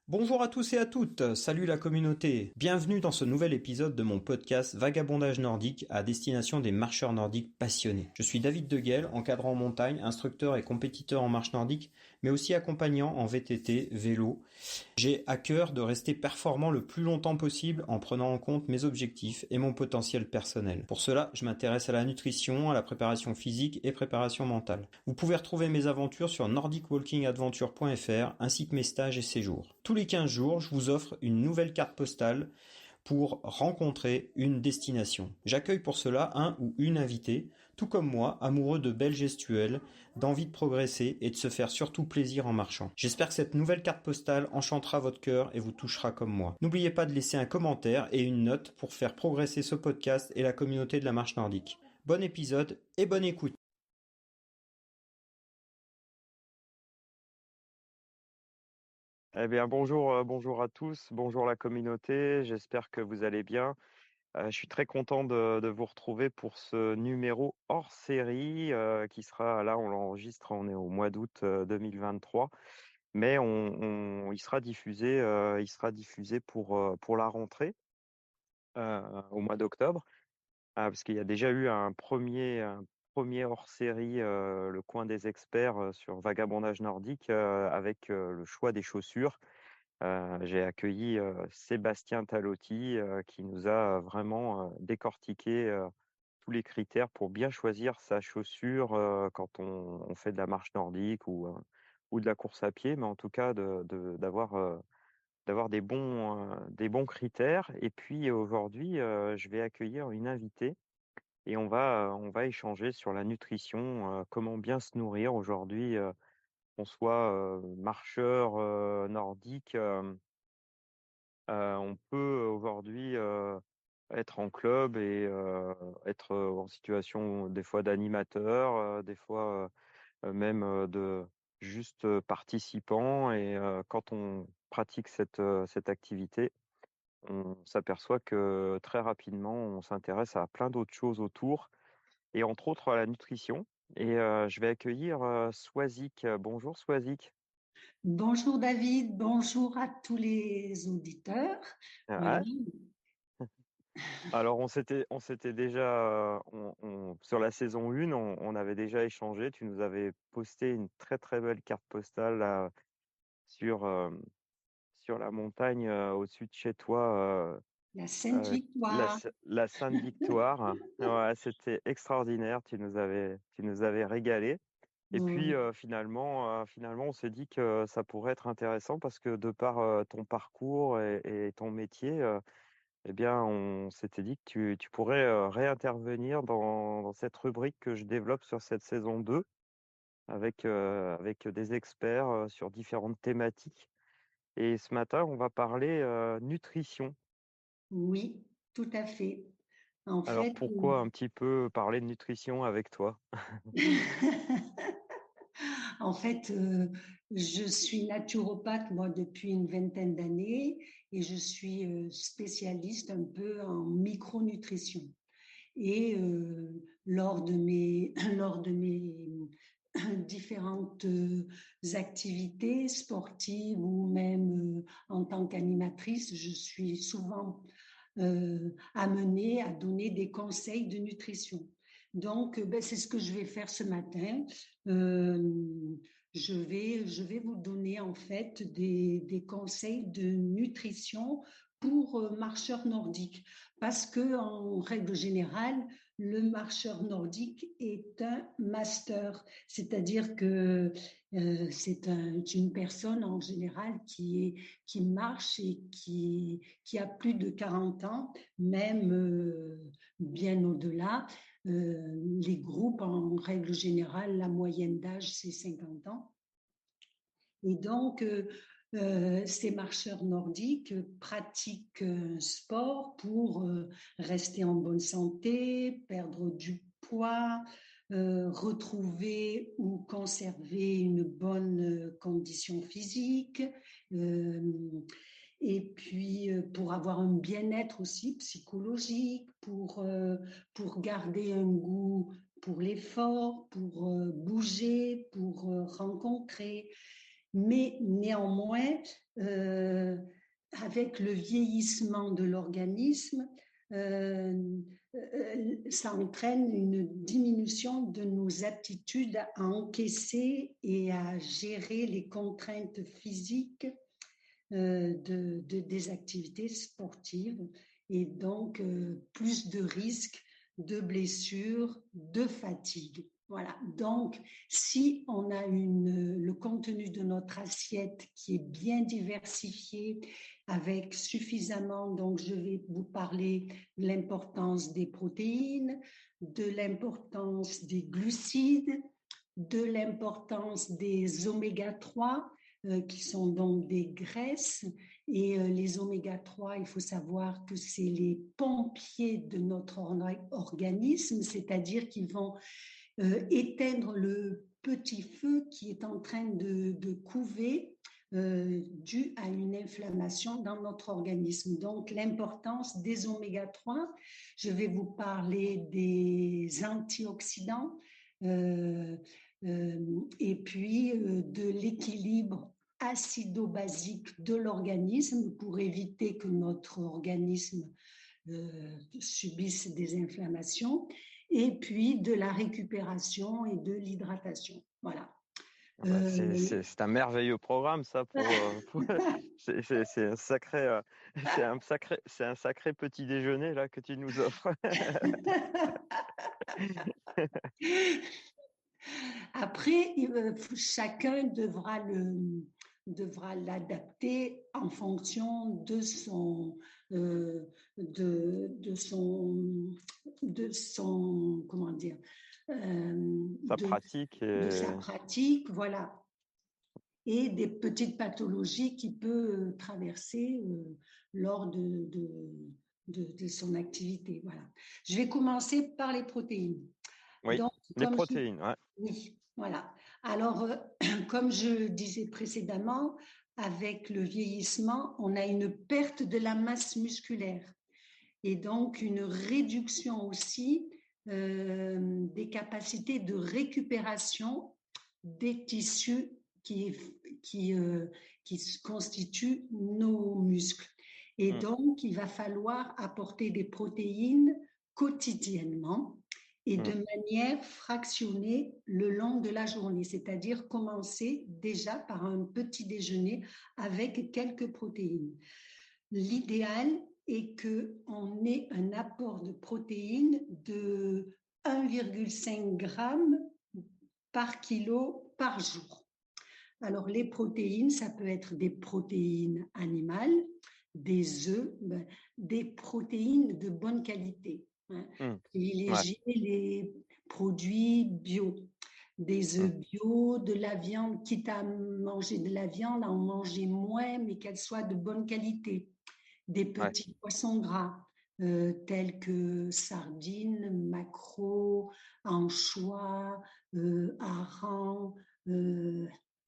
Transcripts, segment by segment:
Bonjour à tous et à toutes, salut la communauté. Bienvenue dans ce nouvel épisode de mon podcast Vagabondage nordique à destination des marcheurs nordiques passionnés. Je suis David Deguel, encadrant en montagne, instructeur et compétiteur en marche nordique, mais aussi accompagnant en VTT, vélo. J'ai à cœur de rester performant le plus longtemps possible en prenant en compte mes objectifs et mon potentiel personnel. Pour cela, je m'intéresse à la nutrition, à la préparation physique et préparation mentale. Vous pouvez retrouver mes aventures sur nordicwalkingadventure.fr ainsi que mes stages et séjours. Tous les 15 jours, je vous offre une nouvelle carte postale pour rencontrer une destination. J'accueille pour cela un ou une invitée, tout comme moi, amoureux de belles gestuelles, d'envie de progresser et de se faire surtout plaisir en marchant. J'espère que cette nouvelle carte postale enchantera votre cœur et vous touchera comme moi. N'oubliez pas de laisser un commentaire et une note pour faire progresser ce podcast et la communauté de la marche nordique. Bon épisode et bonne écoute. Eh bien, bonjour, bonjour à tous, bonjour la communauté, j'espère que vous allez bien. Je suis très content de vous retrouver pour ce numéro hors série qui sera, là on l'enregistre, on est au mois d'août 2023, mais il sera diffusé pour la rentrée au mois d'octobre, parce qu'il y a déjà eu un premier hors série, le coin des experts sur vagabondage nordique avec le choix des chaussures. J'ai accueilli Sébastien Talotti qui nous a vraiment décortiqué tous les critères pour bien choisir sa chaussure quand on fait de la marche nordique ou de la course à pied, mais en tout cas d'avoir des bons critères. Et puis aujourd'hui, je vais accueillir une invitée et on va échanger sur la nutrition, comment bien se nourrir aujourd'hui, qu'on soit marcheur nordique. On peut aujourd'hui être en club et être en situation des fois d'animateur, des fois même de juste participant. Et quand on pratique cette activité, on s'aperçoit que très rapidement, on s'intéresse à plein d'autres choses autour, et entre autres à la nutrition. Et je vais accueillir Swazik. Bonjour Swazik. Bonjour David, bonjour à tous les auditeurs. Voilà. Ah, Alors, on s'était déjà, sur la saison 1, on avait déjà échangé. Tu nous avais posté une très très belle carte postale là, sur, sur la montagne au-dessus de chez toi, La Sainte-Victoire. la Sainte-Victoire. Ouais, c'était extraordinaire. Tu nous avais régalé. Et puis Oui, finalement, on s'est dit que ça pourrait être intéressant parce que de par ton parcours et ton métier, eh bien, on s'était dit que tu pourrais réintervenir dans cette rubrique que je développe sur cette saison 2 avec des experts sur différentes thématiques. Et ce matin, on va parler nutrition. oui, tout à fait. En Alors, fait, pourquoi un petit peu parler de nutrition avec toi? en fait, je suis naturopathe moi depuis une vingtaine d'années et je suis spécialiste un peu en micronutrition. Et lors de mes différentes activités sportives ou même en tant qu'animatrice, je suis souvent amenée à donner des conseils de nutrition. Donc, ben, c'est ce que je vais faire ce matin. Euh, je vais vous donner en fait des conseils de nutrition pour marcheurs nordiques. Parce que, en règle générale, le marcheur nordique est un master, c'est-à-dire que une personne en général qui marche et qui a plus de 40 ans, même bien au-delà. Les groupes, en règle générale, la moyenne d'âge, c'est 50 ans. Et donc, ces marcheurs nordiques pratiquent un sport pour rester en bonne santé, perdre du poids, retrouver ou conserver une bonne condition physique, euh, et puis pour avoir un bien-être aussi psychologique, pour garder un goût pour l'effort, pour bouger, pour rencontrer. Mais néanmoins, avec le vieillissement de l'organisme, ça entraîne une diminution de nos aptitudes à encaisser et à gérer les contraintes physiques des activités sportives et donc plus de risques de blessures, de fatigue. Voilà. Donc, si on a le contenu de notre assiette qui est bien diversifié, avec suffisamment, donc je vais vous parler de l'importance des protéines, de l'importance des glucides, de l'importance des oméga 3, qui sont donc des graisses. Et les oméga 3, il faut savoir que c'est les pompiers de notre organisme, c'est-à-dire qu'ils vont éteindre le petit feu qui est en train de couver dû à une inflammation dans notre organisme. Donc, l'importance des oméga 3, je vais vous parler des antioxydants et puis de l'équilibre acido-basique de l'organisme pour éviter que notre organisme subisse des inflammations, et puis de la récupération et de l'hydratation. Voilà. C'est un merveilleux programme, ça. C'est un sacré, c'est un sacré petit déjeuner là que tu nous offres. Après, chacun devra l'adapter en fonction de son comment dire Sa pratique de sa pratique, voilà, et des petites pathologies qu'il peut traverser lors de son activité. Voilà. Je vais commencer par les protéines. Oui, Donc, les protéines. Ouais. oui, voilà. Alors, comme je disais précédemment, avec le vieillissement, on a une perte de la masse musculaire et donc une réduction aussi des capacités de récupération des tissus qui constituent nos muscles. Et donc, il va falloir apporter des protéines quotidiennement et de manière fractionnée le long de la journée, c'est-à-dire commencer déjà par un petit déjeuner avec quelques protéines. L'idéal est qu'on ait un apport de protéines de 1,5 g par kilo par jour. Alors, les protéines, ça peut être des protéines animales, des œufs, des protéines de bonne qualité. Privilégier les produits bio, des œufs bio, de la viande, quitte à manger de la viande, à en manger moins, mais qu'elle soit de bonne qualité. Des petits poissons gras, tels que sardines, maquereaux, anchois, harengs,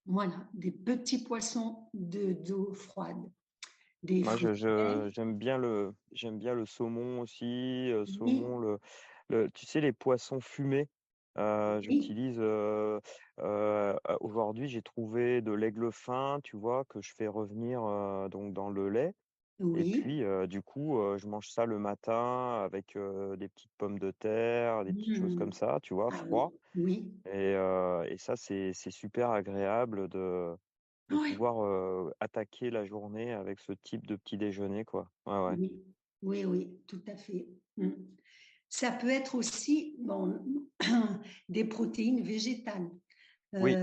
voilà, des petits poissons d'eau froide. Moi, j'aime bien le saumon aussi, saumon, tu sais, les poissons fumés. J'utilise aujourd'hui, j'ai trouvé de l'aigle fin, tu vois, que je fais revenir donc dans le lait. Et puis, du coup, je mange ça le matin avec des petites pommes de terre, des petites choses comme ça, tu vois, froid. Oui. Et ça, c'est super agréable de pouvoir attaquer la journée avec ce type de petit déjeuner, quoi. Ouais. Oui, tout à fait. Ça peut être aussi des protéines végétales. Oui.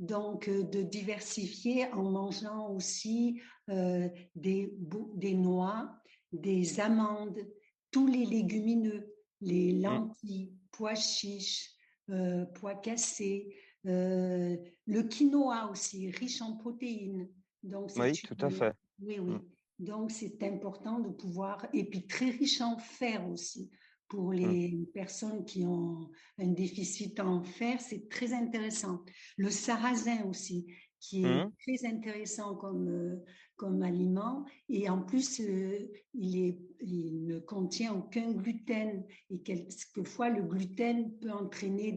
Donc, de diversifier en mangeant aussi des noix, des amandes, tous les légumineux, les lentilles, pois chiches, pois cassés, le quinoa aussi, riche en protéines. Donc, Oui, tout à fait. Oui. Donc, c'est important de pouvoir, et puis très riche en fer aussi. Pour les personnes qui ont un déficit en fer, c'est très intéressant. Le sarrasin aussi, qui est très intéressant comme aliment. Et en plus, il ne contient aucun gluten. Et quelquefois, le gluten peut entraîner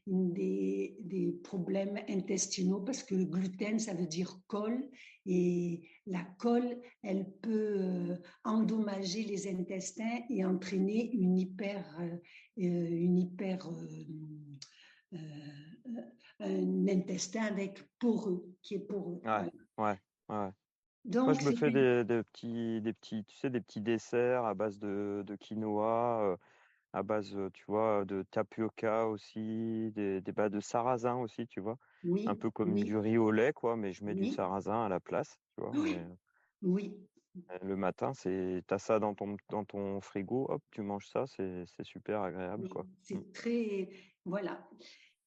des problèmes intestinaux parce que le gluten, ça veut dire colle et la colle, elle peut endommager les intestins et entraîner euh, un intestin avec poreux, qui est poreux. Ouais, Voilà. ouais, ouais. Moi, Donc, je me fais des petits desserts à base de quinoa, à base, tu vois, de tapioca aussi, de sarrasin aussi, tu vois. Un oui, peu comme du oui, riz au lait, quoi, mais je mets du oui, sarrasin à la place, tu vois. oui, oui, Le matin, t'as ça dans ton frigo, hop, tu manges ça, c'est super agréable, oui, quoi. Mm. c'est très, voilà.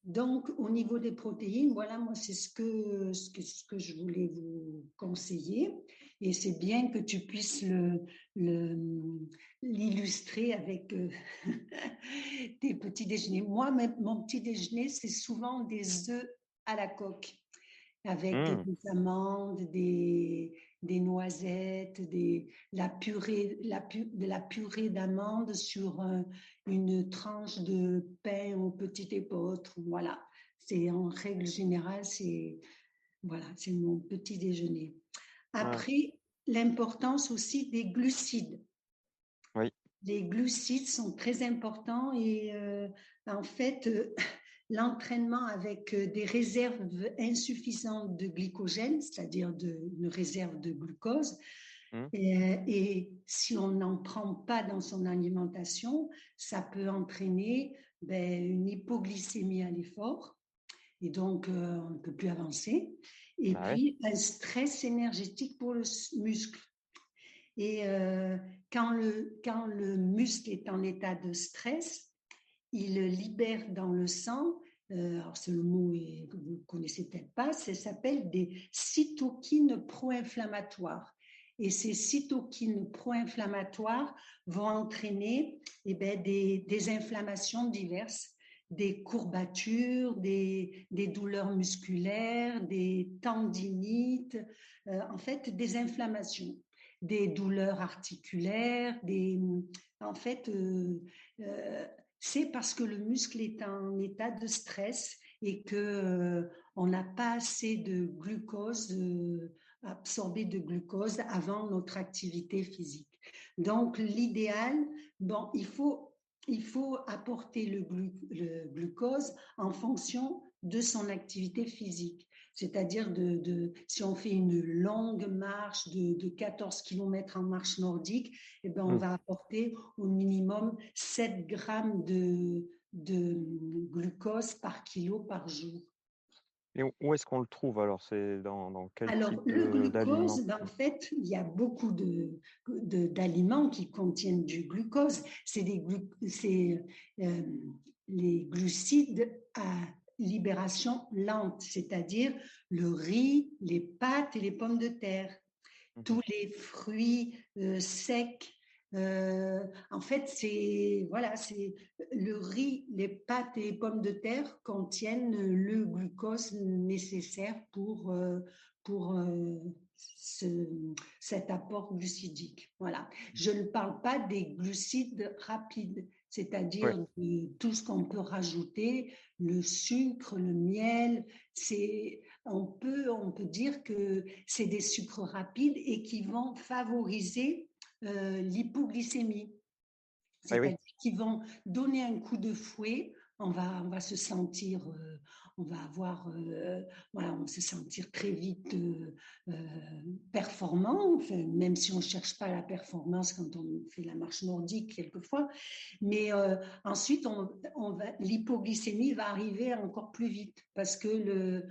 Donc, au niveau des protéines, voilà, moi, c'est ce que je voulais vous conseiller. Et c'est bien que tu puisses l'illustrer avec tes petits déjeuners. Moi, mon petit déjeuner, c'est souvent des œufs à la coque avec Mm. des amandes, des noisettes, de la purée d'amandes sur une tranche de pain au petit épeautre. Voilà, c'est en règle générale, voilà, c'est mon petit déjeuner. Ouais. Après, l'importance aussi des glucides. Oui. Les glucides sont très importants et en fait, l'entraînement avec des réserves insuffisantes de glycogène, c'est-à-dire une réserve de glucose, Mm. et si on n'en prend pas dans son alimentation, ça peut entraîner une hypoglycémie à l'effort et donc on ne peut plus avancer. Et Bah ouais. puis un stress énergétique pour le muscle. Et quand le muscle est en état de stress, il libère dans le sang, alors c'est le mot que vous ne connaissez peut-être pas, ça s'appelle des cytokines pro-inflammatoires. Et ces cytokines pro-inflammatoires vont entraîner des inflammations diverses, des courbatures, des douleurs musculaires, des tendinites, en fait des inflammations, des douleurs articulaires, en fait, c'est parce que le muscle est en état de stress et que on n'a pas assez de glucose, absorbé de glucose avant notre activité physique. Donc l'idéal, bon, il faut apporter le glucose en fonction de son activité physique. C'est-à-dire si on fait une longue marche de 14 km en marche nordique, eh ben, on Mm. va apporter au minimum 7 grammes de glucose par kilo par jour. Et où est-ce qu'on le trouve alors? C'est dans quel Alors, type le d'aliments? glucose, en fait, il y a beaucoup d'aliments qui contiennent du glucose. C'est les glucides à libération lente, c'est-à-dire le riz, les pâtes et les pommes de terre, Mhm. tous les fruits secs. En fait, c'est le riz, les pâtes et les pommes de terre contiennent le glucose nécessaire pour ce, cet apport glucidique. Voilà. Je ne parle pas des glucides rapides, Ouais. c'est-à-dire de tout ce qu'on peut rajouter, le sucre, le miel. On peut dire que c'est des sucres rapides et qui vont favoriser l'hypoglycémie. Ah oui. C'est-à-dire qu'ils vont donner un coup de fouet, on va se sentir, on va avoir, voilà, on va se sentir très vite performant, enfin, même si on ne cherche pas la performance quand on fait la marche nordique quelquefois, mais ensuite l'hypoglycémie va arriver encore plus vite parce que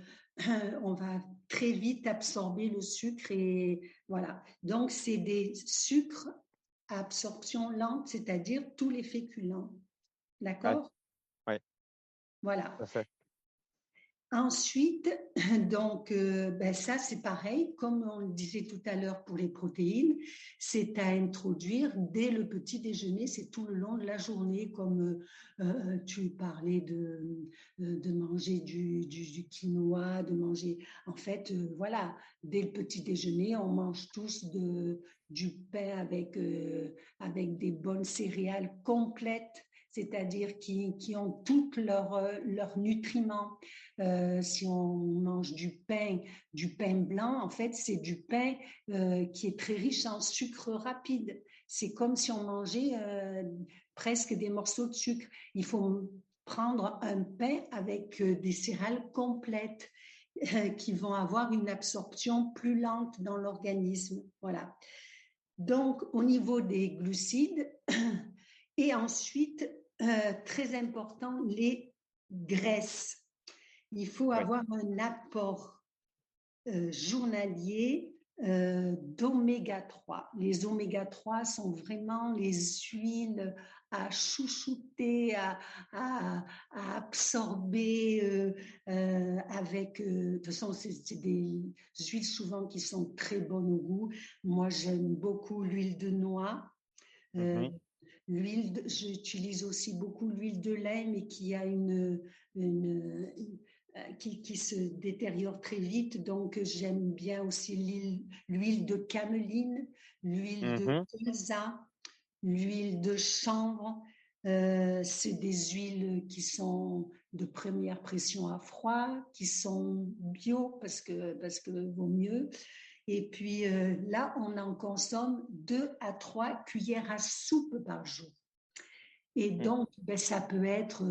on va très vite absorber le sucre et voilà. Donc c'est des sucres à absorption lente, c'est-à-dire tous les féculents. Ouais. D'accord? Ouais. Voilà. Tout à fait. Ensuite, donc, ça, c'est pareil, comme on le disait tout à l'heure pour les protéines, c'est à introduire dès le petit déjeuner, c'est tout le long de la journée, comme tu parlais de manger du quinoa, de manger, en fait, voilà, dès le petit déjeuner, on mange tous du pain avec des bonnes céréales complètes, c'est-à-dire qui ont tous leurs nutriments. Si on mange du pain blanc, en fait, c'est du pain qui est très riche en sucre rapide. C'est comme si on mangeait presque des morceaux de sucre. Il faut prendre un pain avec des céréales complètes qui vont avoir une absorption plus lente dans l'organisme. Voilà. Donc, au niveau des glucides, et ensuite, très important, les graisses. Il faut avoir un apport journalier d'oméga 3. Les oméga 3 sont vraiment les huiles à chouchouter, à absorber avec... de toute façon, c'est des huiles souvent qui sont très bonnes au goût. Moi, j'aime beaucoup l'huile de noix. J'utilise aussi beaucoup l'huile de lin, mais qui a qui se détériore très vite. Donc, j'aime bien aussi l'huile de cameline, l'huile de colza, l'huile de chanvre. C'est des huiles qui sont de première pression à froid, qui sont bio parce que vaut mieux. Et puis là, on en consomme 2 à 3 cuillères à soupe par jour. Et donc, ça peut être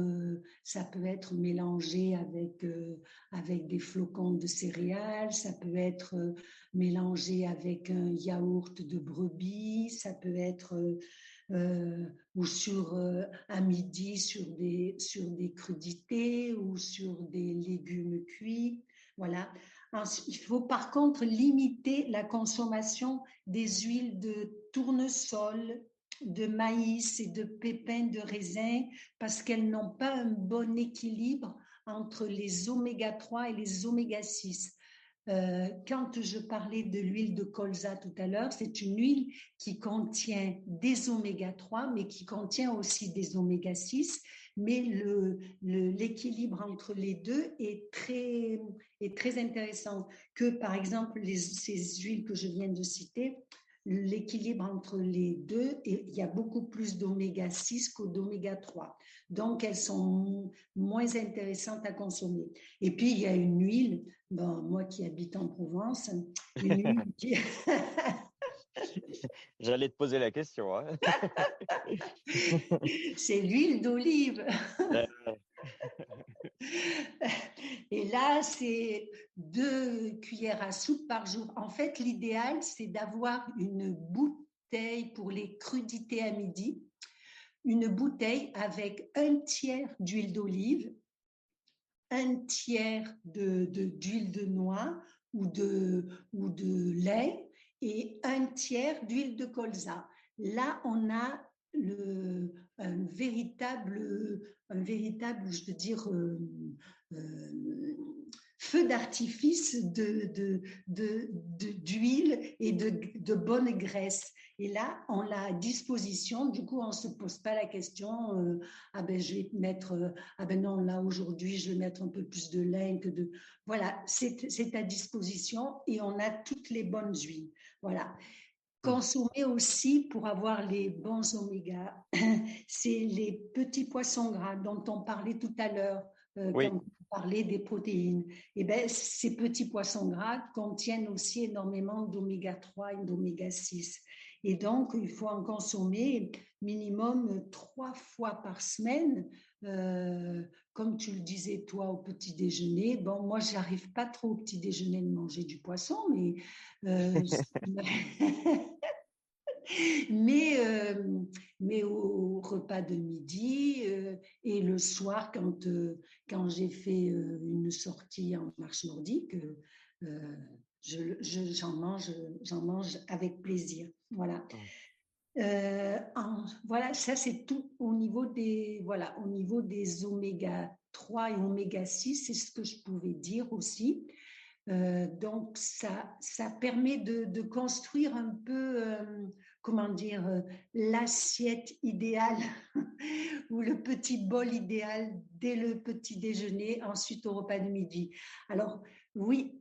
mélangé avec des flocons de céréales, ça peut être mélangé avec un yaourt de brebis, ça peut être ou à midi sur des crudités ou sur des légumes cuits. Voilà. Il faut par contre limiter la consommation des huiles de tournesol, de maïs et de pépins de raisin parce qu'elles n'ont pas un bon équilibre entre les oméga 3 et les oméga 6. Quand je parlais de l'huile de colza tout à l'heure, c'est une huile qui contient des oméga 3, mais qui contient aussi des oméga 6. Mais l'équilibre entre les deux est très intéressant. Que par exemple, ces huiles que je viens de citer, l'équilibre entre les deux, et il y a beaucoup plus d'oméga 6 que d'oméga 3. Donc, elles sont moins intéressantes à consommer. Et puis, il y a une huile, moi qui habite en Provence, une huile qui... J'allais te poser la question. Hein. C'est l'huile d'olive. Et là, c'est 2 cuillères à soupe par jour. En fait, l'idéal, c'est d'avoir une bouteille pour les crudités à midi, une bouteille avec 1/3 d'huile d'olive, 1/3 d'huile de noix ou de lait et 1/3 d'huile de colza. Là, on a un véritable, je veux dire, feu d'artifice d'huile et de bonne graisse. Et là, on l'a à disposition. Du coup, on ne se pose pas la question je vais mettre, non, là, aujourd'hui, je vais mettre un peu plus de lin que de... Voilà, c'est à disposition et on a toutes les bonnes huiles. Voilà. Consommer aussi pour avoir les bons oméga, c'est les petits poissons gras dont on parlait tout à l'heure quand on parlait des protéines. Et bien, ces petits poissons gras contiennent aussi énormément d'oméga 3 et d'oméga 6. Et donc, il faut en consommer minimum 3 fois par semaine. Comme tu le disais, toi, au petit déjeuner. Bon, moi, je n'arrive pas trop au petit déjeuner de manger du poisson, mais... mais au repas de midi et le soir, quand j'ai fait une sortie en marche nordique, j'en mange avec plaisir. Voilà. Voilà, ça c'est tout au niveau des oméga 3 et oméga 6, c'est ce que je pouvais dire aussi. Donc, ça permet de construire un peu, comment dire, l'assiette idéale ou le petit bol idéal dès le petit déjeuner, ensuite au repas de midi. Alors, oui,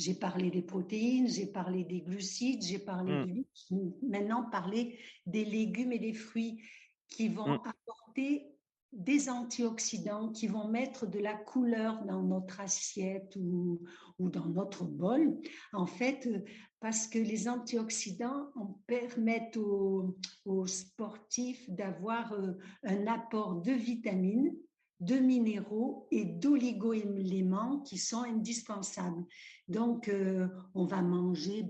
J'ai parlé des protéines, j'ai parlé des glucides, j'ai parlé Mmh. du lait. Je vais maintenant parler des légumes et des fruits qui Mmh. vont apporter des antioxydants, qui vont mettre de la couleur dans notre assiette ou dans notre bol. En fait, parce que les antioxydants permettent aux sportifs d'avoir un apport de vitamines, de minéraux et d'oligo-éléments qui sont indispensables. Donc, on va manger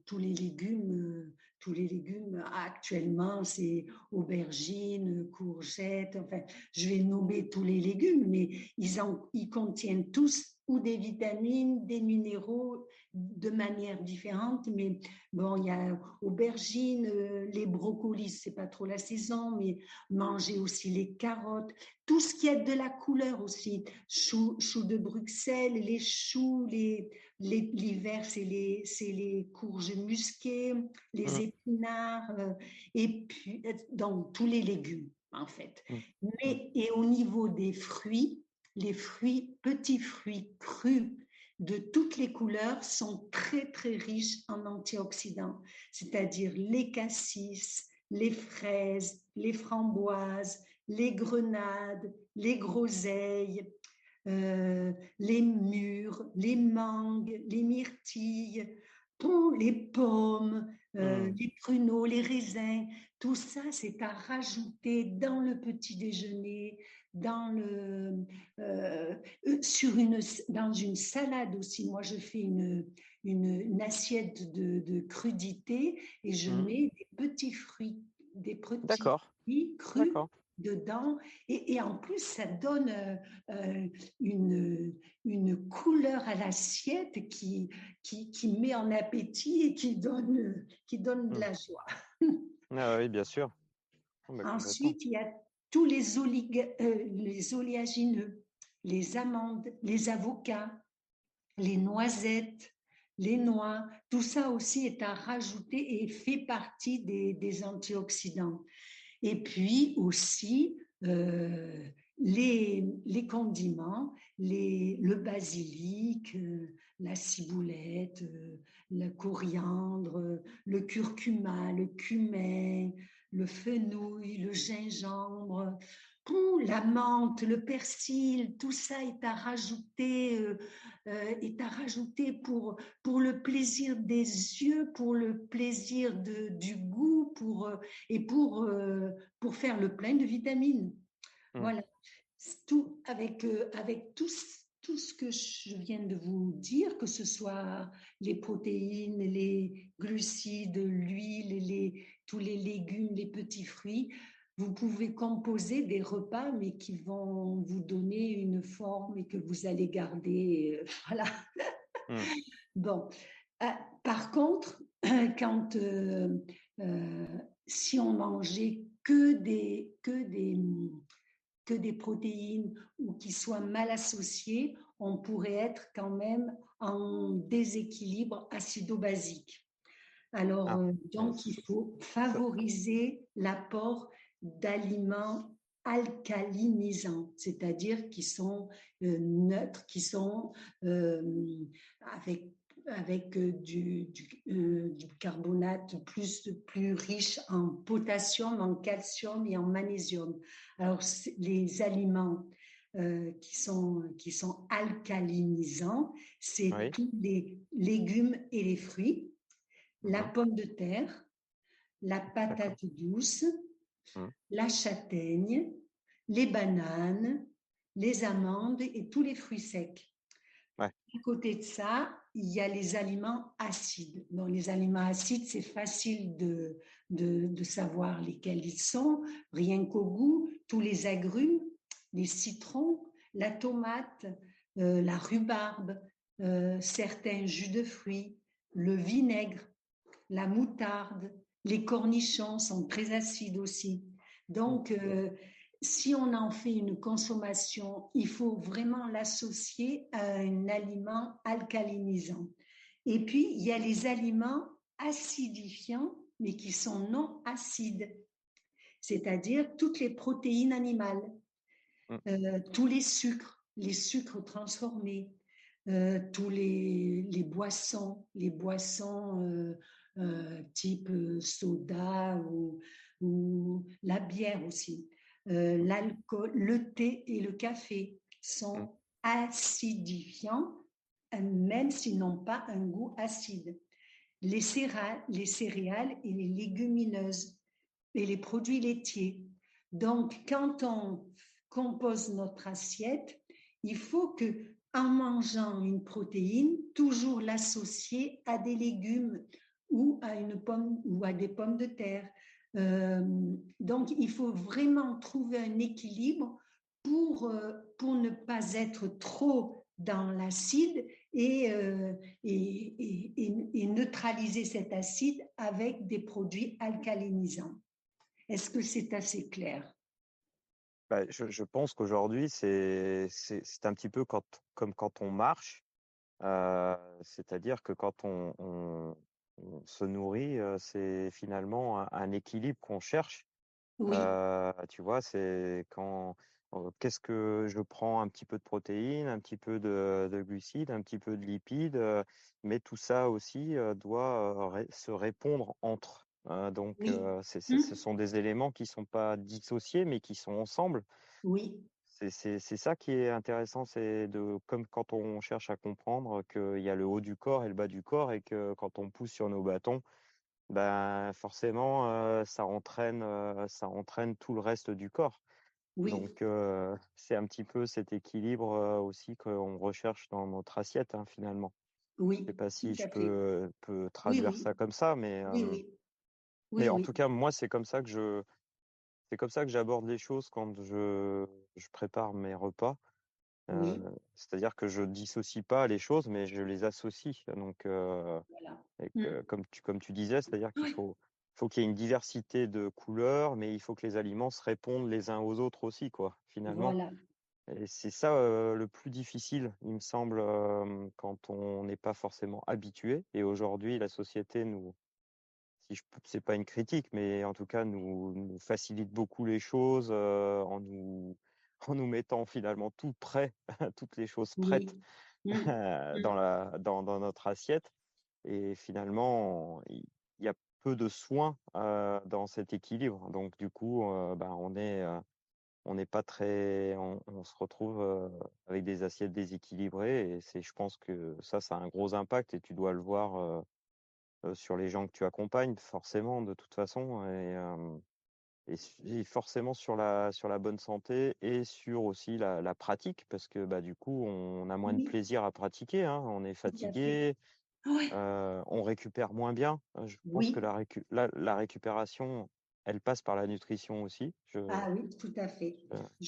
tous les légumes. Tous les légumes actuellement, c'est aubergines, courgettes. Enfin, je vais nommer tous les légumes, mais ils contiennent tous ou des vitamines, des minéraux de manière différente. Mais bon, il y a aubergines, les brocolis, c'est pas trop la saison, mais manger aussi les carottes, tout ce qui a de la couleur aussi. Choux de Bruxelles, les choux, l'hiver, c'est les courges musquées, les Mmh. épinards, et puis donc tous les légumes en fait. Mmh. Mmh. Mais et au niveau des fruits, les fruits, petits fruits crus de toutes les couleurs sont très très riches en antioxydants, c'est-à-dire les cassis, les fraises, les framboises, les grenades, les groseilles, les mûres, les mangues, les myrtilles, les pommes, Mmh. les pruneaux, les raisins. Tout ça, c'est à rajouter dans le petit déjeuner, euh, dans une salade aussi. Moi, je fais une assiette de crudité et je Mmh. mets des petits D'accord, fruits crus d'accord. dedans. Et en plus, ça donne euh, une couleur à l'assiette qui met en appétit et qui donne de Mmh. la joie. Ah oui, bien sûr. Ah bah, complètement. Ensuite, il y a tous les oléagineux, les amandes, les avocats, les noisettes, les noix. Tout ça aussi est à rajouter et fait partie des antioxydants. Et puis aussi, les condiments, le basilic, la ciboulette, le coriandre, le curcuma, le cumin, le fenouil, le gingembre, la menthe, le persil, tout ça est à rajouter pour le plaisir des yeux, pour le plaisir du goût, et pour faire le plein de vitamines. Mmh. Voilà. Tout, avec tout ce que je viens de vous dire, que ce soit les protéines, les glucides, l'huile, tous les légumes, les petits fruits, vous pouvez composer des repas, mais qui vont vous donner une forme et que vous allez garder. Voilà. Mmh. Bon. Euh, Par contre, quand euh, si on mangeait que des protéines ou qui soient mal associées, on pourrait être quand même en déséquilibre acido-basique. Alors, Ah, mais donc, il faut ça favoriser l'apport d'aliments alcalinisants, c'est-à-dire qui sont neutres, qui sont euh, avec, avec du carbonate plus riche en potassium, en calcium et en magnésium. Alors, les aliments qui sont alcalinisants, c'est oui. tous les légumes et les fruits, la Mmh. pomme de terre, la D'accord. patate douce, Mmh. la châtaigne, les bananes, les amandes et tous les fruits secs. Ouais. À côté de ça, il y a les aliments acides. Bon, les aliments acides, c'est facile de savoir lesquels ils sont, rien qu'au goût, tous les agrumes, les citrons, la tomate, la rhubarbe, certains jus de fruits, le vinaigre, la moutarde, les cornichons sont très acides aussi. Mmh. Donc, si on en fait une consommation, il faut vraiment l'associer à un aliment alcalinisant. Et puis, il y a les aliments acidifiants, mais qui sont non acides, c'est-à-dire toutes les protéines animales, Mmh. tous les sucres transformés, tous les boissons type soda ou la bière aussi. L'alcool, le thé et le café Mmh. sont acidifiants, même s'ils n'ont pas un goût acide. Les céréales et les légumineuses et les produits laitiers. Donc, quand on compose notre assiette, il faut que, en mangeant une protéine, toujours l'associer à des légumes ou à une pomme ou à des pommes de terre. Euh, donc, il faut vraiment trouver un équilibre pour ne pas être trop dans l'acide et neutraliser cet acide avec des produits alcalinisants. Est-ce que c'est assez clair? Bah, je pense qu'aujourd'hui, c'est un petit peu comme quand on marche, c'est-à-dire que quand on se nourrit, c'est finalement un équilibre qu'on cherche. Oui, Tu vois, c'est quand qu'est-ce que je prends un petit peu de protéines, un petit peu de glucides, un petit peu de lipides, mais tout ça aussi doit se répondre entre. Donc, oui, ce sont des éléments qui sont pas dissociés, mais qui sont ensemble. oui, C'est ça qui est intéressant, c'est comme quand on cherche à comprendre qu'il y a le haut du corps et le bas du corps, et que quand on pousse sur nos bâtons, ben forcément, ça entraîne tout le reste du corps. oui, Donc, c'est un petit peu cet équilibre aussi qu'on recherche dans notre assiette, hein, finalement. Je sais oui, pas tout si je à fait. peux Oui, traduire oui, ça comme ça, oui, oui, mais oui, en tout oui, cas, moi, c'est comme ça que j'aborde les choses quand je prépare mes repas. Euh, oui, C'est-à-dire que je dissocie pas les choses, mais je les associe. Donc, voilà. et Mm. comme tu disais, c'est-à-dire Oui, faut qu'il y ait une diversité de couleurs, mais il faut que les aliments se répondent les uns aux autres aussi, quoi, finalement. voilà. Et c'est ça le plus difficile, il me semble, quand on n'est pas forcément habitué. Et aujourd'hui, la société c'est pas une critique, mais en tout cas, nous facilite beaucoup les choses en nous mettant finalement tout prêt, toutes les choses prêtes Oui. Mm. Mm. dans notre assiette. Et finalement, il y a peu de soins dans cet équilibre. Donc, du coup, ben, on n'est pas très, on se retrouve avec des assiettes déséquilibrées. Et je pense que ça a un gros impact, et tu dois le voir sur les gens que tu accompagnes, forcément, de toute façon. Et forcément sur la bonne santé, et sur aussi la pratique, parce que bah, du coup, on a moins de Oui, plaisir à pratiquer, hein. On est tout à fait. fatigué, Oui, on récupère moins bien. Je pense que oui. la récupération, elle passe par la nutrition aussi. Ah oui, tout à fait.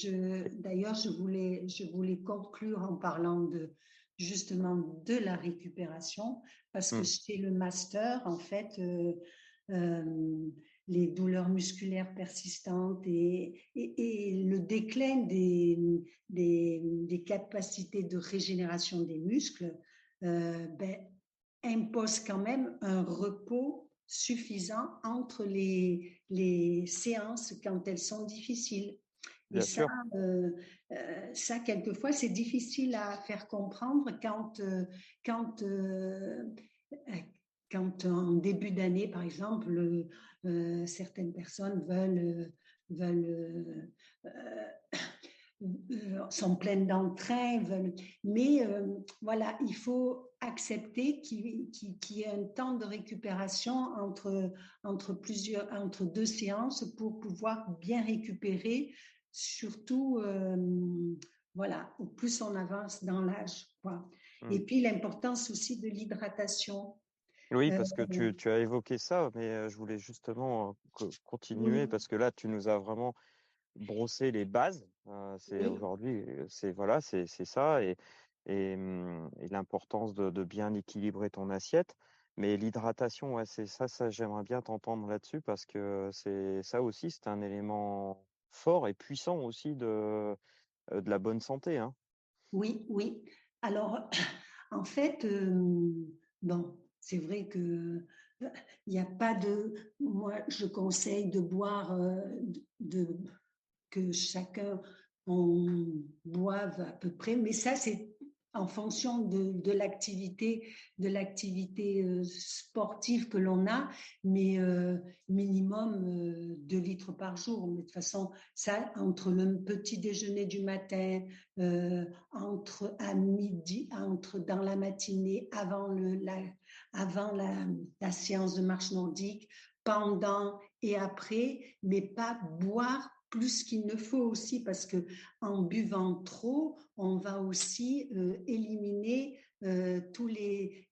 Euh, D'ailleurs, je voulais conclure en parlant justement de la récupération, parce que hmm, chez le master, en fait, euh, les douleurs musculaires persistantes et le déclin des capacités de régénération des muscles, ben, impose quand même un repos suffisant entre les séances quand elles sont difficiles. Et bien sûr, ça quelquefois, c'est difficile à faire comprendre quand, euh, quand en début d'année, par exemple, certaines personnes veulent sont pleines d'entrain, mais voilà, il faut accepter qu'il y ait un temps de récupération entre deux séances pour pouvoir bien récupérer, surtout voilà, au plus on avance dans l'âge, quoi. hmm. Et puis l'importance aussi de l'hydratation. Oui, Euh, parce que tu as évoqué ça, mais je voulais justement continuer, oui, parce que là, tu nous as vraiment brossé les bases. C'est oui, aujourd'hui, c'est voilà, c'est ça, et l'importance de bien équilibrer ton assiette. Mais l'hydratation, ouais, c'est ça, j'aimerais bien t'entendre là-dessus, parce que c'est ça aussi, c'est un élément fort et puissant aussi de la bonne santé, hein. oui, oui. Alors, en fait, bon, c'est vrai que il n'y a pas de. Moi, je conseille de boire, que chacun en boive à peu près, mais ça, c'est en fonction de l'activité sportive que l'on a, mais minimum 2 litres par jour. Mais de toute façon, ça, entre le petit déjeuner du matin, entre à midi, dans la matinée, avant la séance de marche nordique, pendant et après, mais pas boire plus qu'il ne faut aussi, parce que en buvant trop, on va aussi éliminer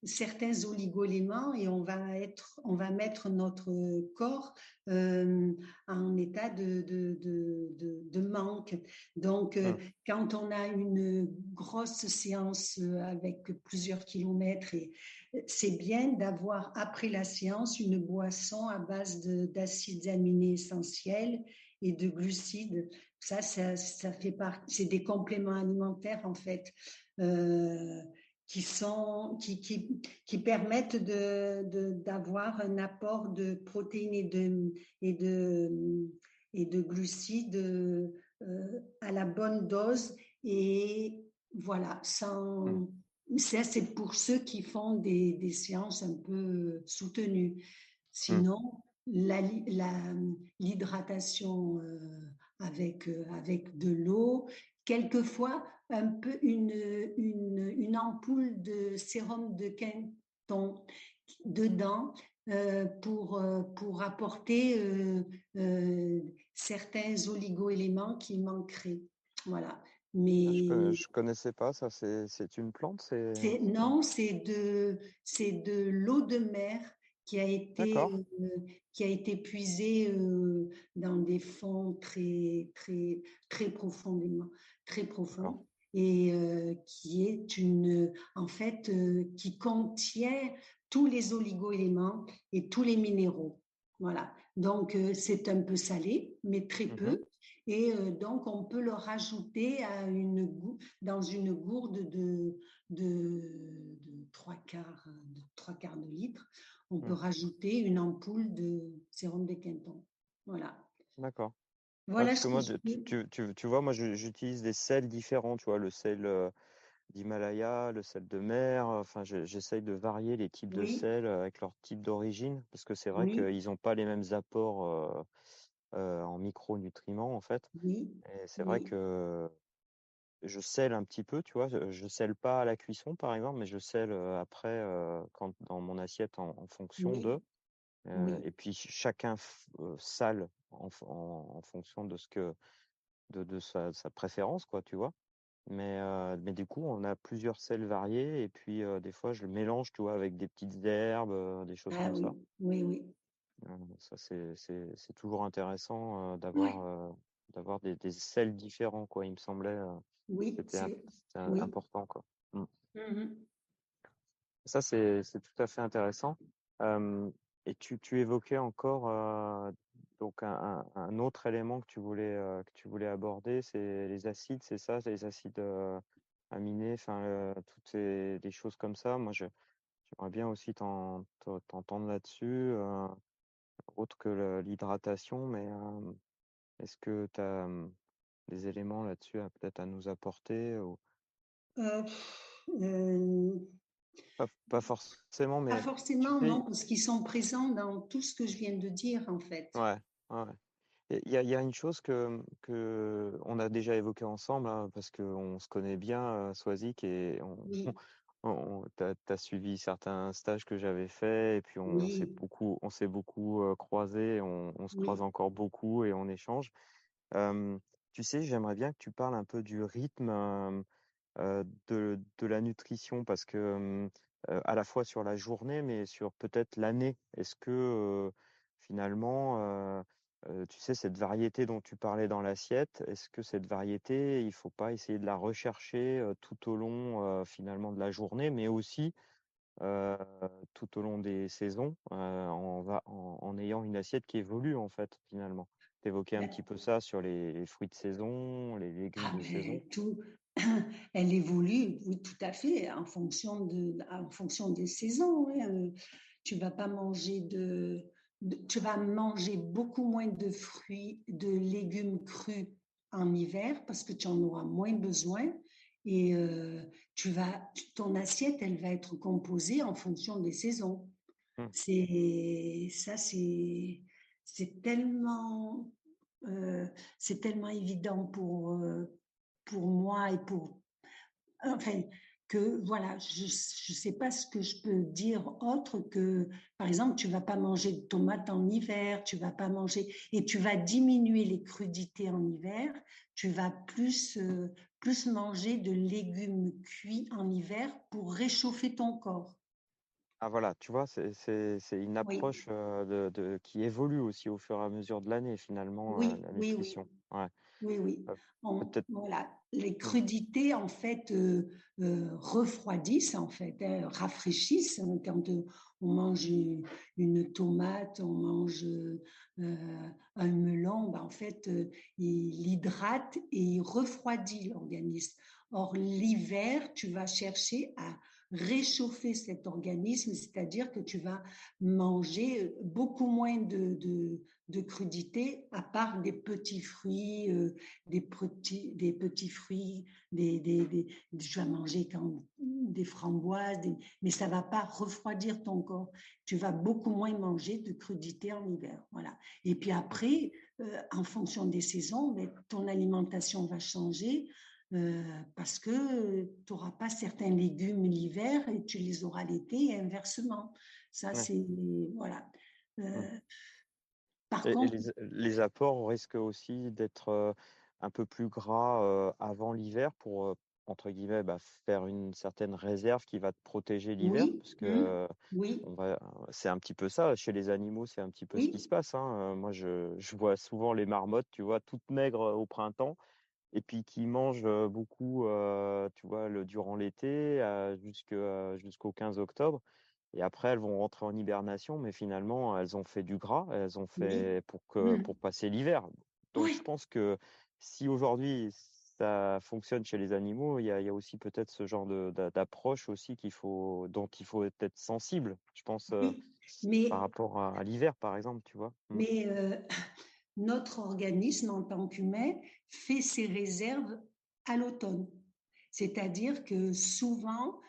certains oligo-éléments et on va mettre notre corps en état de manque. Donc, quand on a une grosse séance avec plusieurs kilomètres, c'est bien d'avoir après la séance une boisson à base d'acides aminés essentiels et de glucides. Ça fait partie, c'est des compléments alimentaires en fait qui permettent d'avoir un apport de protéines et de glucides à la bonne dose et voilà, ça c'est pour ceux qui font des séances un peu soutenues. Sinon, l'hydratation avec de l'eau, quelquefois un peu une ampoule de sérum de Quinton dedans pour apporter certains oligo-éléments qui manqueraient. Voilà. Mais Je connaissais pas ça. C'est une plante, non, c'est de l'eau de mer qui a été, D'accord. qui a été puisée dans des fonds très, très, très profondément, très D'accord. profonds et qui est en fait, qui contient tous les oligo-éléments et tous les minéraux. Voilà. Donc, c'est un peu salé, mais très Mhm. peu. Et donc, on peut le rajouter dans une gourde de 3 quarts de litre. On peut Mm. rajouter une ampoule de sérum de Quinton. Voilà. D'accord. Ouais, Voilà parce ce que que moi, je peux. tu vois, moi, j'utilise des sels différents, tu vois, le sel d'Himalaya, le sel de mer. Enfin, j'essaye de varier les types de Oui, sels avec leur type d'origine, parce que c'est vrai oui, qu'ils n'ont pas les mêmes apports en micronutriments, en fait. oui, Et c'est vrai oui, que je sèle un petit peu, tu vois. Je sèle pas à la cuisson, par exemple, mais je sèle après quand dans mon assiette en fonction oui, d'eux. oui. Et puis chacun sale en fonction de de sa préférence, quoi, tu vois. Mais du coup, on a plusieurs sels variés et puis des fois, je le mélange, tu vois, avec des petites herbes, des choses Ah comme oui, ça. oui, oui. Ça, c'est toujours intéressant Oui, d'avoir des sels différents, quoi. Il me semblait oui, c'était oui. important, quoi. Mm. Mhm. Ça, c'est tout à fait intéressant. Euh, et tu évoquais encore donc un autre élément que tu voulais aborder, c'est les acides, c'est ça, c'est les acides aminés, enfin toutes des choses comme ça. Moi, j'aimerais bien aussi t'entendre là-dessus, autre que l'hydratation, mais est-ce que tu as des éléments là-dessus peut-être à nous apporter ou Euh, euh, pas forcément, Pas mais tu forcément, sais, non, parce qu'ils sont présents dans tout ce que je viens de dire, en fait. ouais, ouais. Il y a une chose que on a déjà évoquée ensemble, hein, parce qu'on se connaît bien, Swazik, et Oui, t'as suivi certains stages que j'avais faits, et puis oui, on s'est beaucoup croisés, on se croise oui. encore beaucoup et on échange. Euh, Tu sais, j'aimerais bien que tu parles un peu du rythme de la nutrition, parce que à la fois sur la journée, mais sur peut-être l'année. Est-ce que finalement, tu sais, cette variété dont tu parlais dans l'assiette, est-ce que cette variété, il faut pas essayer de la rechercher tout au long finalement de la journée, mais aussi euh, tout au long des saisons, en ayant une assiette qui évolue en fait finalement. Tu évoquais un petit peu ça sur les fruits de saison, les légumes Ah de saison. ben, elle évolue, oui, tout à fait, en fonction des saisons. Hein. Tu vas pas manger tu vas manger beaucoup moins de fruits, de légumes crus en hiver parce que tu en auras moins besoin. et ton assiette, elle va être composée en fonction des saisons. Mmh. C'est tellement, euh, c'est tellement évident pour moi et enfin, que voilà, je ne sais pas ce que je peux dire autre que, par exemple, tu vas pas manger de tomates en hiver, tu vas pas manger, et tu vas diminuer les crudités en hiver, tu vas plus manger de légumes cuits en hiver pour réchauffer ton corps. Ah voilà, tu vois, c'est une Oui, approche qui évolue aussi au fur et à mesure de l'année, finalement, oui, la oui, oui. nutrition. Ouais. Oui, oui. Euh, Peut-être. Voilà, les Hmm. crudités en fait refroidissent en fait, hein, rafraîchissent. Quand on mange une tomate, on mange un melon, ben, en fait, il hydrate et il refroidit l'organisme. Or, l'hiver, tu vas chercher à réchauffer cet organisme, c'est-à-dire que tu vas manger beaucoup moins de crudités, à part des petits fruits, des petits fruits, je vais manger des framboises, mais ça ne va pas refroidir ton corps. Tu vas beaucoup moins manger de crudités en hiver. Voilà. Et puis après, en fonction des saisons, mais ton alimentation va changer. Parce que tu n'auras pas certains légumes l'hiver et tu les auras l'été et inversement. Ça, Ouais. c'est. Voilà. Hmm. Euh, Par Et contre, les apports risquent aussi d'être un peu plus gras avant l'hiver pour, entre guillemets, bah, faire une certaine réserve qui va te protéger l'hiver, oui, parce que oui, c'est un petit peu ça, chez les animaux, c'est un petit peu ce qui oui, se passe, hein. Moi, je vois souvent les marmottes, tu vois, toutes maigres au printemps, et puis qui mangent beaucoup, tu vois, durant l'été jusqu'au 15 octobre. Et après, elles vont rentrer en hibernation, mais finalement, elles ont fait du gras, elles ont oui. fait Mm. pour passer l'hiver. Donc, je Oui, pense que si aujourd'hui ça fonctionne chez les animaux, il y a aussi peut-être ce genre d'approche aussi dont il faut être sensible, je pense, oui. par Mais, rapport à l'hiver, par exemple, tu vois. Mm. mais notre organisme en tant qu'humain fait ses réserves à l'automne. C'est-à-dire que souvent,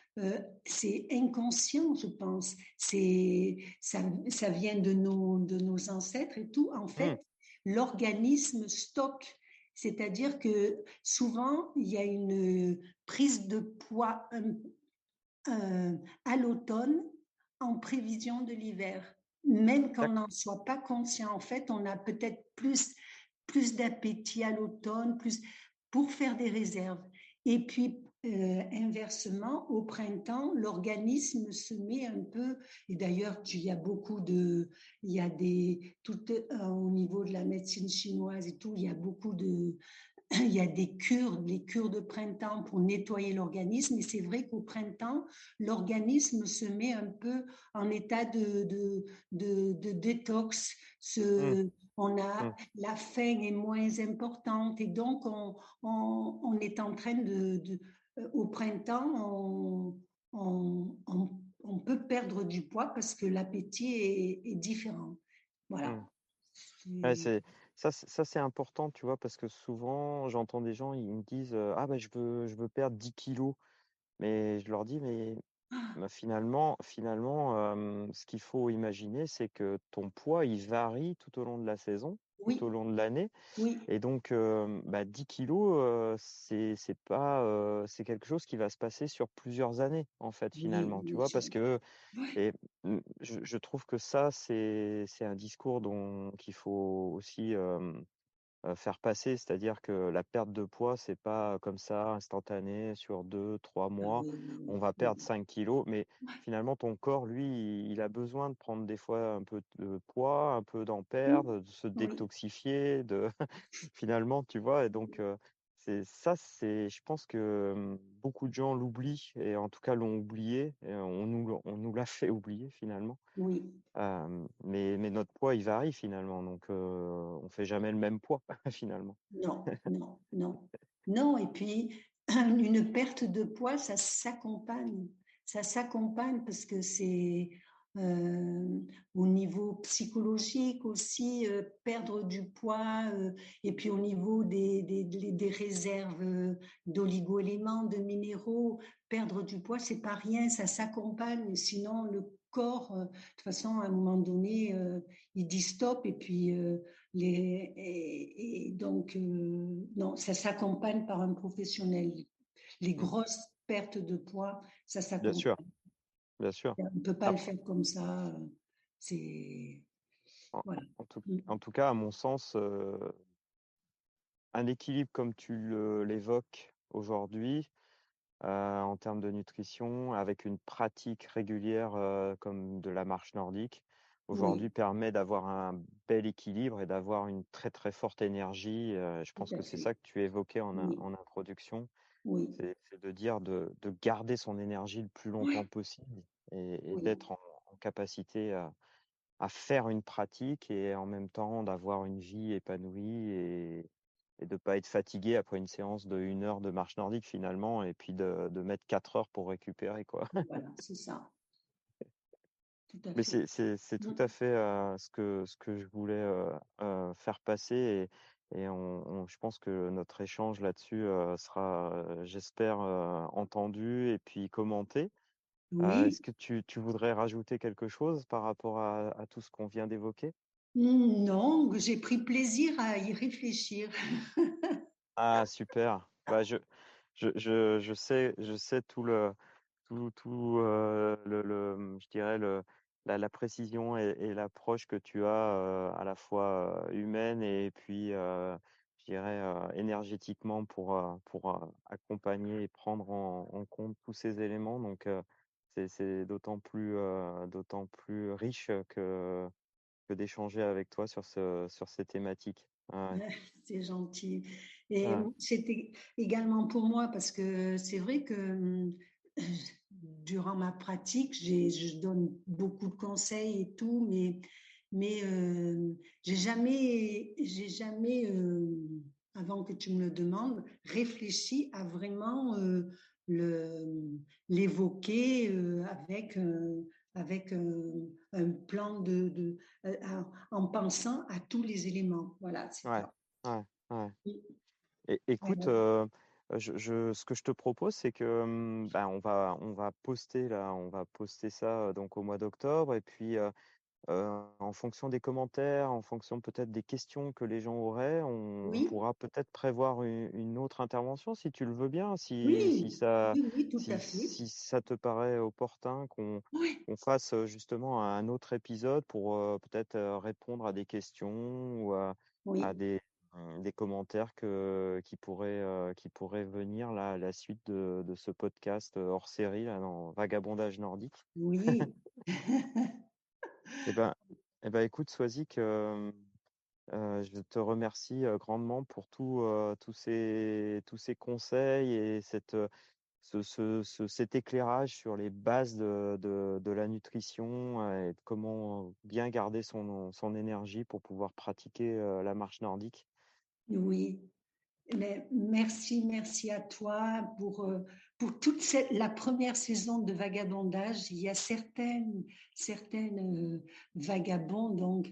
c'est inconscient, je pense. Ça vient de nos ancêtres et tout. En Mm. fait, l'organisme stocke. C'est-à-dire que souvent, il y a une prise de poids à l'automne en prévision de l'hiver. Même qu'on D'ac- n'en soit pas conscient, en fait, on a peut-être plus d'appétit à l'automne, plus pour faire des réserves. Et puis, inversement, au printemps, l'organisme se met un peu, et d'ailleurs, il y a au niveau de la médecine chinoise et tout, il y a beaucoup il y a les cures de printemps pour nettoyer l'organisme. Et c'est vrai qu'au printemps, l'organisme se met un peu en état de détox. mm, On a, mm, la faim est moins importante et donc on est en train au printemps, on peut perdre du poids parce que l'appétit est différent. mm. Voilà. Ouais, C'est- ça, c'est important, tu vois, parce que souvent, j'entends des gens, ils me disent, ah, bah, je veux perdre 10 kilos. Mais je leur dis, mais bah, finalement, ce qu'il faut imaginer, c'est que ton poids, il varie tout au long de la saison, tout au Oui, long de l'année. oui. Et donc, 10 kilos, c'est pas, c'est quelque chose qui va se passer sur plusieurs années, en fait, Oui, finalement, tu bien vois, sûr. parce que, Ouais, et je trouve que ça, c'est un discours qu'il faut aussi faire passer, c'est-à-dire que la perte de poids, c'est pas comme ça instantané sur 2, 3 mois. oui, On va oui, perdre 5 kilos, mais finalement, ton corps, lui, il a besoin de prendre des fois un peu de poids, un peu d'en oui, perdre, de se oui, détoxifier, finalement, tu vois. Et donc, je pense que beaucoup de gens l'oublient, et en tout cas l'ont oublié, et on nous l'a fait oublier finalement. oui. Mais notre poids, il varie finalement, donc on fait jamais le même poids finalement. Non, non, non. Non, et puis une perte de poids, ça s'accompagne. Ça s'accompagne parce que euh, au niveau psychologique aussi, perdre du poids, et puis au niveau des réserves d'oligo-éléments, de minéraux, perdre du poids, c'est pas rien, ça s'accompagne, sinon le corps, de toute façon, à un moment donné, il dit stop, et puis et donc, non, ça s'accompagne par un professionnel. Les Mm. grosses pertes de poids, ça Bien s'accompagne. sûr, bien sûr. On ne peut pas le Ap- faire comme ça. C'est En, voilà. en tout cas, à mon sens, un équilibre comme l'évoques aujourd'hui, en termes de nutrition, avec une pratique régulière comme de la marche nordique, Oui, aujourd'hui permet d'avoir un bel équilibre et d'avoir une très très forte énergie. Je tout pense à que c'est fait. ça que tu évoquais Oui, en introduction, oui, c'est de dire de garder son énergie le plus longtemps oui, possible et oui, d'être en capacité à faire une pratique et en même temps d'avoir une vie épanouie et de pas être fatigué après une séance de 1 heure de marche nordique finalement et puis de mettre 4 heures pour récupérer quoi. voilà, c'est ça, tout à Mais fait. c'est tout à fait ce que je voulais faire passer et je pense que notre échange là-dessus sera, j'espère, entendu et puis commenté. Oui, Est-ce que tu voudrais rajouter quelque chose par rapport à tout ce qu'on vient d'évoquer? non, j'ai pris plaisir à y réfléchir. Ah super. Bah je sais je dirais la précision et l'approche que tu as à la fois humaine et puis je dirais énergétiquement pour accompagner et prendre en compte tous ces éléments. Donc c'est d'autant plus riche que d'échanger avec toi sur ces thématiques. Ouais, C'est gentil. Et ouais. c'était également pour moi parce que c'est vrai que durant ma pratique, je donne beaucoup de conseils et tout, mais j'ai jamais avant que tu me le demandes, réfléchi à vraiment le, l'évoquer avec un plan en pensant à tous les éléments. Voilà, c'est Ouais, ça. ouais, ouais. Oui. Écoute, ce que je te propose, c'est que bah, on va poster ça donc au mois d'octobre, et puis en fonction des commentaires, en fonction peut-être des questions que les gens auraient, on Oui, pourra peut-être prévoir une autre intervention si tu le veux bien, oui, oui, oui, tout à fait. si ça te paraît opportun Oui, qu'on fasse justement un autre épisode pour peut-être répondre à des questions ou à oui, des commentaires qui pourraient venir là, à la suite de ce podcast hors série là, dans Vagabondage nordique. oui. Eh ben, écoute, Swazik, je te remercie grandement pour tous ces conseils et cet éclairage sur les bases de la nutrition et de comment bien garder son énergie pour pouvoir pratiquer la marche nordique. Oui. Mais merci, merci à toi pour toute la première saison de Vagabondage. Il y a certaines vagabonds donc,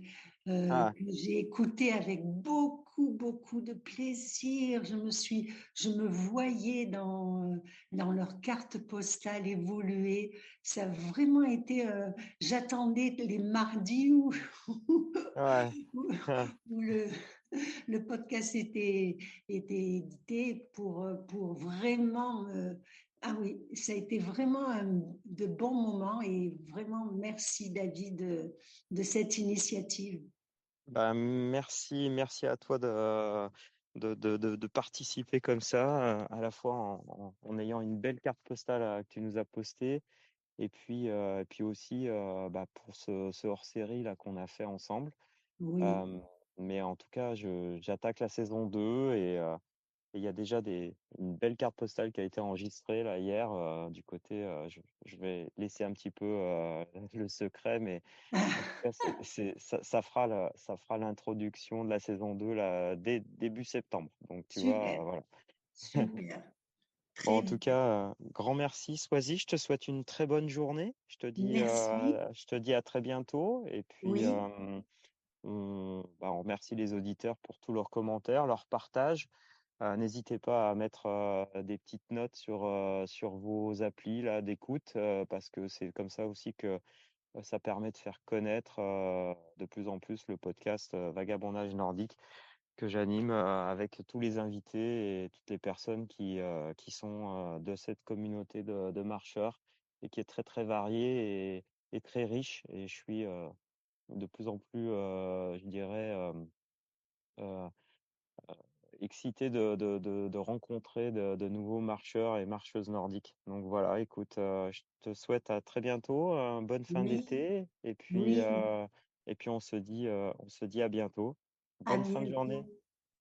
Ah, que j'ai écouté avec beaucoup, beaucoup de plaisir. Je me voyais dans leur carte postale évoluer. Ça a vraiment été, j'attendais les mardis ouais. où, où le podcast était édité pour vraiment... ah oui, ça a été vraiment de bons moments et vraiment merci David de cette initiative. Bah, merci à toi de participer comme ça, à la fois en ayant une belle carte postale que tu nous as postée, et puis aussi bah, pour ce hors-série là qu'on a fait ensemble. Oui, Euh, mais en tout cas, j'attaque la saison 2 et il y a déjà une belle carte postale qui a été enregistrée là hier du côté. Je vais laisser un petit peu le secret, mais en tout cas, ça fera l'introduction de la saison 2 là, dès début septembre. Donc, tu vois, super, voilà. super. Bon, Très en tout bien. cas, grand merci, Swazi. Je te souhaite une très bonne journée. Merci. Je te dis à très bientôt. Et puis, Oui, on remercie les auditeurs pour tous leurs commentaires, leurs partages. N'hésitez pas à mettre des petites notes sur vos applis là, d'écoute, parce que c'est comme ça aussi que ça permet de faire connaître de plus en plus le podcast Vagabondage nordique que j'anime avec tous les invités et toutes les personnes qui sont de cette communauté de marcheurs et qui est très très variée et très riche. Et je suis de plus en plus, je dirais, euh, excité de rencontrer de nouveaux marcheurs et marcheuses nordiques. Donc voilà, écoute, je te souhaite à très bientôt, bonne fin oui, d'été, oui. et puis on se dit à bientôt. À Bonne fin de journée. bientôt.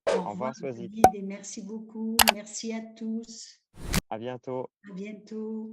Au Au revoir, revoir, Swazik. David, et merci beaucoup. Merci à tous. À bientôt. À bientôt.